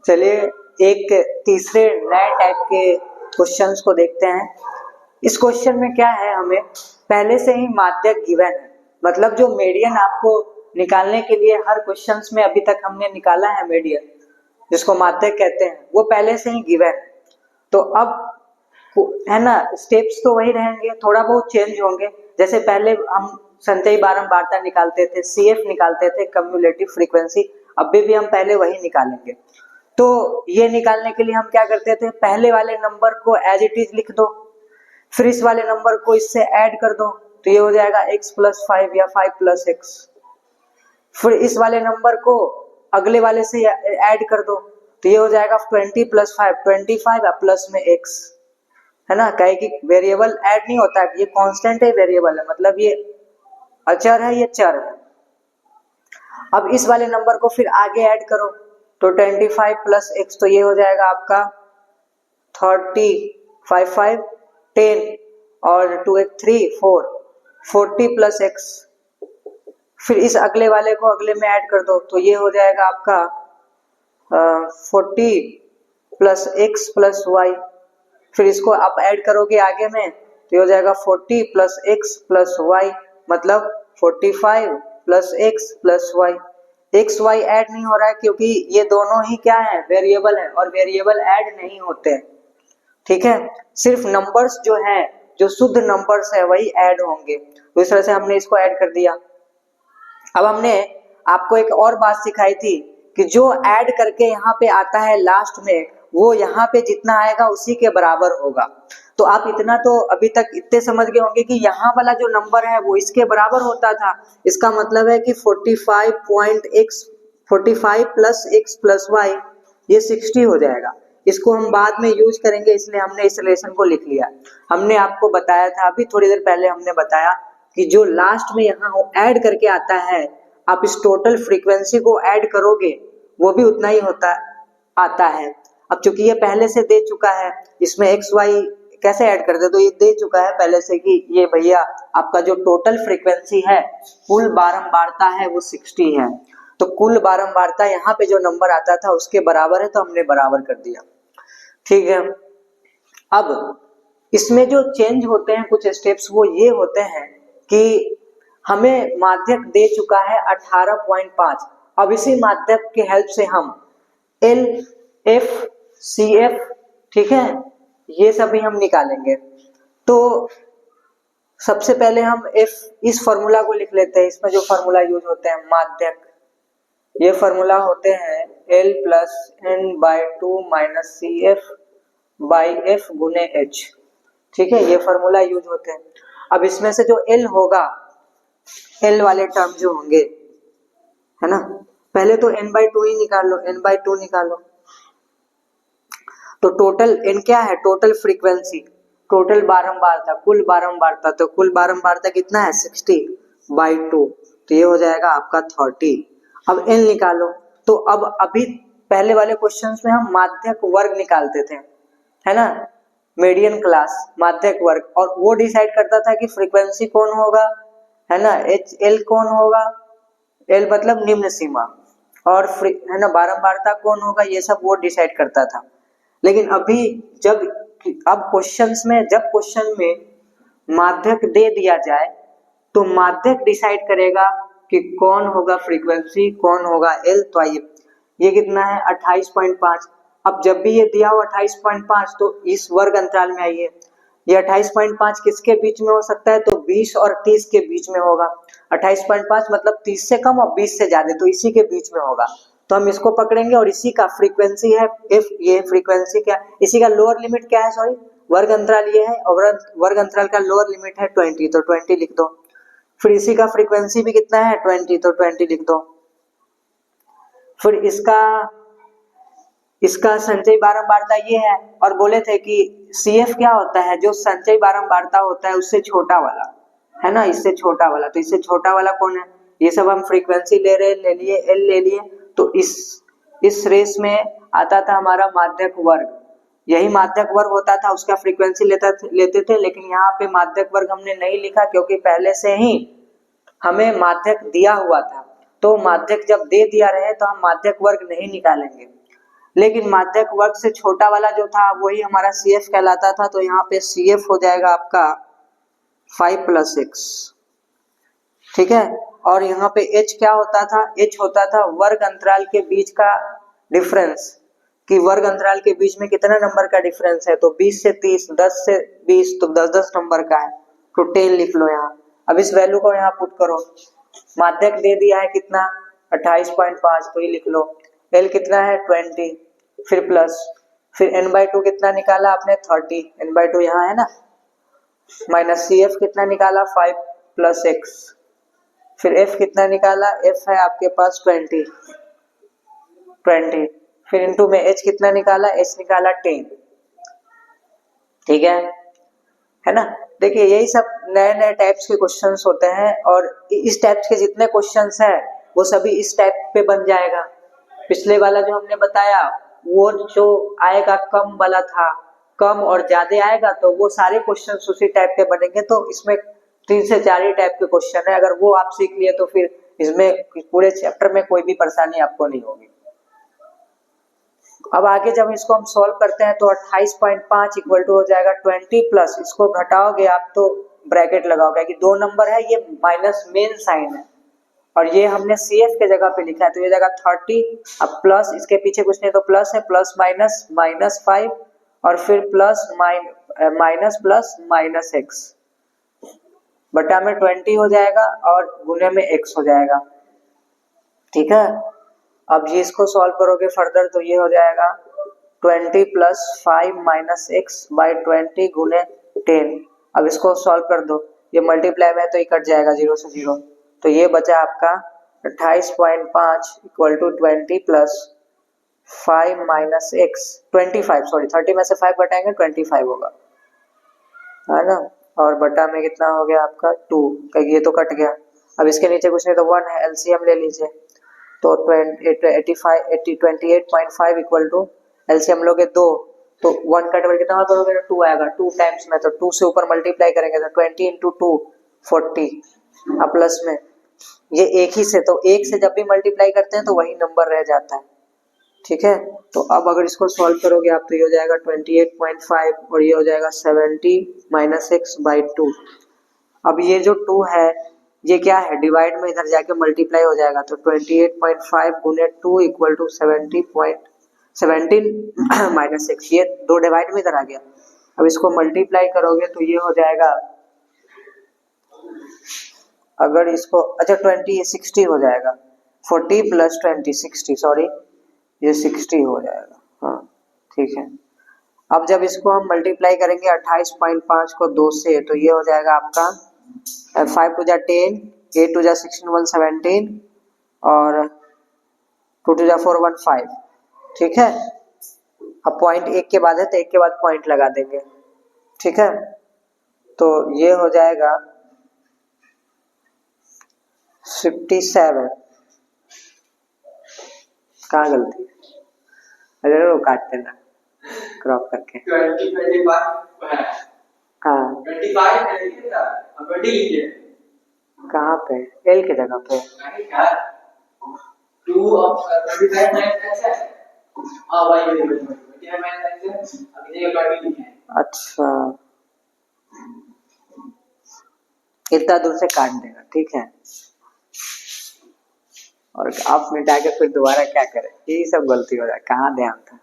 चलिए एक तीसरे नए टाइप के क्वेश्चंस को देखते हैं। इस क्वेश्चन में क्या है, हमें पहले से ही माध्यक गिवन है, मतलब जो मीडियन आपको निकालने के लिए हर क्वेश्चंस में अभी तक हमने निकाला है मीडियन, जिसको माध्यक कहते हैं, वो पहले से ही गिवन है। तो अब है ना, स्टेप्स तो वही रहेंगे, थोड़ा बहुत चेंज होंगे। जैसे पहले हम संचयी बारंबारता निकालते थे, सीएफ निकालते थे, कम्युलेटिव फ्रीक्वेंसी, अभी भी हम पहले वही निकालेंगे। तो ये निकालने के लिए हम क्या करते थे, पहले वाले नंबर को एज इट इज लिख दो, फिर इस वाले नंबर को इससे ऐड कर दो, तो ये हो जाएगा x + 5 या 5 + x। फिर इस वाले नंबर को अगले वाले से ऐड कर दो, तो ये हो जाएगा 20 + 5 25 या प्लस में x, है ना। कहे कि वेरिएबल ऐड नहीं होता है, ये कांस्टेंट है, वेरिएबल है, मतलब ये अचर है, ये चर है। अब इस वाले नंबर को फिर आगे ऐड करो, तो 25 + x, तो ये हो जाएगा आपका 30 5 5 10 और 2 1 3 4 40 + x। फिर इस अगले वाले को अगले में ऐड कर दो, तो ये हो जाएगा आपका 40 + x + y। फिर इसको आप ऐड करोगे आगे में, तो ये हो जाएगा 40 + x + y, मतलब 45 + x + y। X y add नहीं हो रहा है क्योंकि ये दोनों ही क्या है, वेरिएबल है, और वेरिएबल ऐड नहीं होते हैं, ठीक है। सिर्फ नंबर्स जो है, जो शुद्ध नंबर्स है, वही ऐड होंगे। तो इस तरह से हमने इसको ऐड कर दिया। अब हमने आपको एक और बात सिखाई थी कि जो ऐड करके यहाँ पे आता है लास्ट में, वो यहाँ पे जितना आएगा उसी के बराबर होगा। तो आप इतना तो अभी तक इतने समझ गए होंगे कि यहाँ वाला जो नंबर है वो इसके बराबर होता था। इसका मतलब है कि 45 + x + y ये 60 हो जाएगा। इसको हम बाद में यूज करेंगे, इसलिए हमने इस रिलेशन को लिख लिया। हमने आपको बताया था, अभी थोड़ी देर पहले हमने बताया कि जो लास्ट में यहाँ ऐड करके आता है, आप इस टोटल फ्रीक्वेंसी को ऐड करोगे, वो भी उतना ही होता आता है। अब चूंकि ये पहले से दे चुका है, इसमें एक्स वाई कैसे ऐड कर दे, तो ये दे चुका है पहले से कि ये भैया आपका जो टोटल फ्रीक्वेंसी है, कुल बारंबारता है, वो 60 है। तो कुल बारंबारता यहाँ पे जो नंबर आता था उसके बराबर है, तो हमने बराबर कर दिया, ठीक है। अब इसमें जो चेंज होते हैं कुछ स्टेप्स, वो ये होते हैं कि हमें माध्यक दे चुका है 18.5। अब इसी माध्यक के हेल्प से हम एल एफ सी एफ, ठीक है, ये सभी हम निकालेंगे। तो सबसे पहले हम एफ, इस फॉर्मूला को लिख लेते हैं। इसमें जो फॉर्मूला यूज होते हैं माध्यक, ये फॉर्मूला होते हैं L + n/2 - CF/F × H, ठीक है, ये फॉर्मूला यूज होते हैं। अब इसमें से जो L होगा, L वाले टर्म जो होंगे, है ना, पहले तो n/2 ही निकाल लो, n/2 निकालो। तो टोटल n क्या है, टोटल फ्रीक्वेंसी, टोटल बारंबारता, कुल बारंबारता, तो कुल बारंबारता कितना है, 60/2, तो ये हो जाएगा आपका 30। अब n निकालो। तो अब अभी पहले वाले क्वेश्चंस में हम माध्यक वर्ग निकालते थे, है ना, मीडियन क्लास माध्यक वर्ग, और वो डिसाइड करता था कि फ्रीक्वेंसी कौन होगा, है ना, एच एल कौन होगा, एल मतलब निम्न सीमा, और है ना बारंबारता कौन होगा, ये सब वो डिसाइड करता था। लेकिन अभी अब क्वेश्चन में माध्यक दे दिया जाए, तो माध्यक डिसाइड करेगा कि कौन होगा फ्रीक्वेंसी, कौन होगा एल। तो आइए, ये कितना है 28.5। अब जब भी ये दिया हो 28.5, तो इस वर्ग अंतराल में आइए, ये 28.5 किसके बीच में हो सकता है, तो 20 और 30 के बीच में होगा। 28.5 मतलब 30 से कम और 20 से ज्यादा, तो इसी के बीच में होगा। तो हम इसको पकड़ेंगे, और इसी का फ्रीक्वेंसी है एफ, ये फ्रीक्वेंसी क्या, इसी का लोअर लिमिट क्या है, सॉरी, वर्ग अंतराल ये है, और वर्ग अंतराल का लोअर लिमिट है 20, तो 20 लिख दो। फिर इसी का फ्रीक्वेंसी भी कितना है 20, तो 20 लिख दो। फिर इसका संचयी बारंबारता ये है, और बोले थे कि CF क्या होता है, जो संचयी बारंबारता होता है उससे छोटा वाला, है ना, इससे छोटा वाला। तो इससे छोटा वाला कौन है, ये सब हम फ्रीक्वेंसी ले लिए, एल ले लिए। तो इस रेस में आता था हमारा माध्यक वर्ग, यही माध्यक वर्ग होता था, उसका फ्रीक्वेंसी लेते थे। लेकिन यहाँ पे माध्यक वर्ग हमने नहीं लिखा, क्योंकि पहले से ही हमें माध्यक दिया हुआ था। तो माध्यक जब दे दिया रहे, तो हम माध्यक वर्ग नहीं निकालेंगे। लेकिन माध्यक वर्ग से छोटा वाला जो था वही हमारा CF कहलाता था, तो यहाँ पे CF हो जाएगा आपका 5 + 6, ठीक है। और यहाँ पे H क्या होता था, H होता था वर्ग अंतराल के बीच का डिफरेंस, कि वर्ग अंतराल के बीच में कितना नंबर का डिफरेंस है, तो 20 से 30, 10 से 20, तो 10-10 नंबर का है, तो 10 लिख लो यहाँ। अब इस वैल्यू को यहाँ पुट करो, माध्यक दे दिया है कितना 28.5, तो ये लिख लो। L कितना है 20, फिर प्लस, फिर n/2 कितना निकाला आपने 30, n/2 यहाँ है ना, माइनस CF कितना निकाला 5 + 6, फिर F कितना निकाला, F है आपके पास 20, फिर इनटू में H कितना निकाला, H निकाला 10, ठीक है ना। देखिए यही सब नए नए टाइप्स के क्वेश्चंस होते हैं, और इस टाइप्स के जितने क्वेश्चंस हैं वो सभी इस टाइप पे बन जाएगा। पिछले वाला जो हमने बताया वो जो आएगा कम वाला था, कम और ज्यादा आएगा, तो वो सारे क्वेश्चंस उसी टाइप के बनेंगे। तो इसमें 3 से 4 ही टाइप के क्वेश्चन है, अगर वो आप सीख लिए तो फिर इसमें पूरे चैप्टर में कोई भी परेशानी आपको नहीं होगी। अब आगे जब इसको हम सॉल्व करते हैं तो 28.5 इक्वल टू हो जाएगा 20 प्लस, इसको घटाओगे आप तो ब्रैकेट लगाओगे कि 2 नंबर है, ये माइनस मेन साइन है, और ये हमने CF के जगह पे लिखा है, तो ये जगह 30, अब प्लस इसके पीछे कुछ नहीं तो प्लस है, प्लस माइनस -5, और फिर प्लस माइनस प्लस -x बटा में 20 हो जाएगा और गुने में x हो जाएगा, ठीक है। अब ये इसको सॉल्व करोगे फर्दर तो ये हो जाएगा 20 + 5 - x बाई 20 गुने 10। अब इसको सॉल्व कर दो, ये मल्टीप्लाई में है तो ये कट जाएगा 0 से 0, तो ये बचा आपका 28.5 इक्वल टू 20 + 5 - x 25, सॉरी 30 में से 5 घटाएंगे 25 होगा, है ना। और बटा में कितना हो गया आपका 2, क्योंकि ये तो कट गया। अब इसके नीचे कुछ नहीं तो 1 है, एलसीएम ले लीजिए, तो 28.5 इक्वल टू एलसीएम लोगे 2, तो 1 का डबल कितना करोगे तो 2 आएगा, 2 टाइम्स में, तो 2 से ऊपर मल्टीप्लाई करेंगे तो 20 × 2 40, अब प्लस में ये एक ही से, तो एक से जब भी मल्टीप्लाई करते हैं तो वही नंबर रह जाता है, ठीक है। तो अब अगर इसको सॉल्व करोगे आप तो ये हो जाएगा 28.5 और ये हो जाएगा 70 - x बाई 2। अब ये जो 2 है ये क्या है, डिवाइड में इधर जाके मल्टीप्लाई हो जाएगा, तो 28.5 गुने 2 इक्वल टू 17 - x, ये 2 डिवाइड में इधर आ गया। अब इसको मल्टीप्लाई करोगे तो ये हो जाएगा, अगर इसको अच्छा 20 ये 60 हो जाएगा, 40 + 20 60, सॉरी ये 60 हो जाएगा, हाँ ठीक है। अब जब इसको हम मल्टीप्लाई करेंगे 28.5 को 2 से, तो ये हो जाएगा आपका 5 × 10, 8 × 16 117 और 2 × 4 15, ठीक है। अब पॉइंट एक के बाद है तो एक के बाद पॉइंट लगा देंगे, ठीक है। तो ये हो जाएगा 57, कहाँ गलती है, अरे वो काट देना क्रॉप करके 25 कहाँ पे, एल के जगह पे 2 ऑफ 25 अच्छा इतना दूर से काट देना, ठीक है। और आप मिटा के फिर दोबारा क्या करें, यही सब गलती हो रहा है, कहाँ ध्यान था,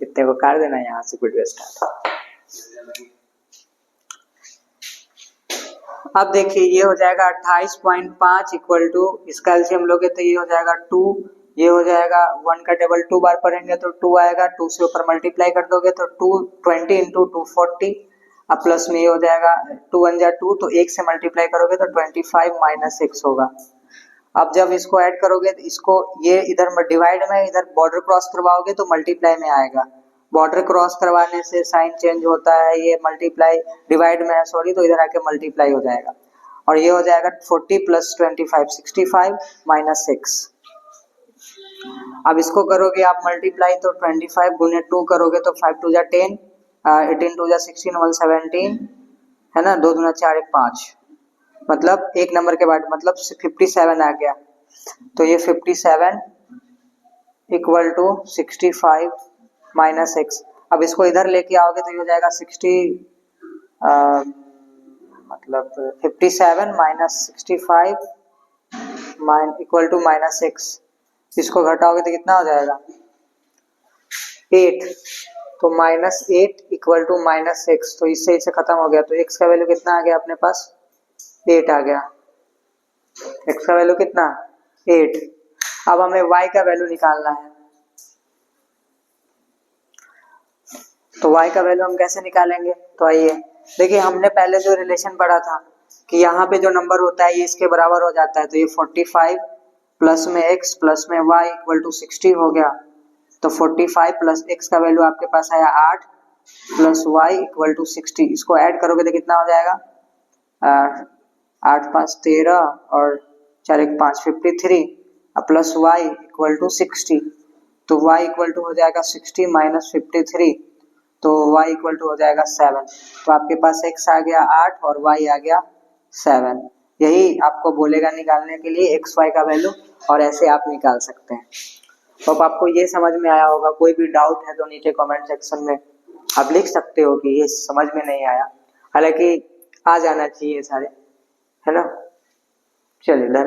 इतने को काट देना यहाँ से वीडियो स्टार्ट। अब देखिए ये हो जाएगा 28.5 इक्वल टू, इसका एलसीएम लोगे तो ये हो जाएगा 2, ये हो जाएगा 1 का टेबल 2 बार पढ़ेंगे तो 2 आएगा, 2 से ऊपर मल्टीप्लाई कर दोगे तो 20 × 240, अब प्लस में ये हो जाएगा 2 × 1 = 2, तो 1 से मल्टीप्लाई करोगे तो 25 - x होगा। अब जब इसको ऐड करोगे तो इसको ये इधर डिवाइड में इधर बॉर्डर क्रॉस करवाओगे तो मल्टीप्लाई में आएगा, बॉर्डर क्रॉस करवाने से साइन चेंज होता है, ये मल्टीप्लाई डिवाइड में है सॉरी, तो इधर आके मल्टीप्लाई हो जाएगा, और ये हो जाएगा 40 + 25 65 - x। अब इसको करोगे आप मल्टीप्लाई तो 25 गुने 2 करोगे तो 5 × 2 = 10, 18 × 2 = 16 117, है ना, 2 दूना 4 1 5, मतलब एक नंबर के बाद मतलब 57 आ गया, तो ये 57 इक्वल टू 65 माइनस एक्स। अब इसको इधर लेके आओगे तो ये हो जाएगा 57 minus 65 equal to minus x. इसको घटाओगे तो कितना हो जाएगा 8। तो -8 इक्वल टू माइनस एक्स, तो इससे इसे खत्म हो गया। तो एक्स का वैल्यू कितना आ गया अपने पास 8 आ गया। एक्स का वैल्यू कितना 8। अब हमें y का वैल्यू निकालना है। तो y का वैल्यू हम कैसे निकालेंगे? तो आइए देखिए, हमने पहले जो रिलेशन पढ़ा था कि यहाँ पे जो नंबर होता है ये इसके बराबर हो जाता है। तो ये 45 प्लस में x प्लस में y इक्वल टू 60 हो गया। तो 45 प्लस x का वैल्यू आपके पास आया 8 प्लस y इक्वल टू 60। इसको ऐड करोगे तो कितना हो जाएगा 8 5 13 और 4 1 5 53 प्लस y इक्वल टू 60। तो y इक्वल टू हो जाएगा 60 माइनस 53, तो y इक्वल टू हो जाएगा 7। तो आपके पास x आ गया 8 और y आ गया 7। यही आपको बोलेगा निकालने के लिए x y का वैल्यू, और ऐसे आप निकाल सकते हैं। तो अब आपको ये समझ में आया होगा। कोई भी डाउट है तो नीचे कमेंट सेक्शन में आप लिख सकते हो कि ये समझ में नहीं आया, हालांकि आ जाना चाहिए सारे, है ना। चलिए।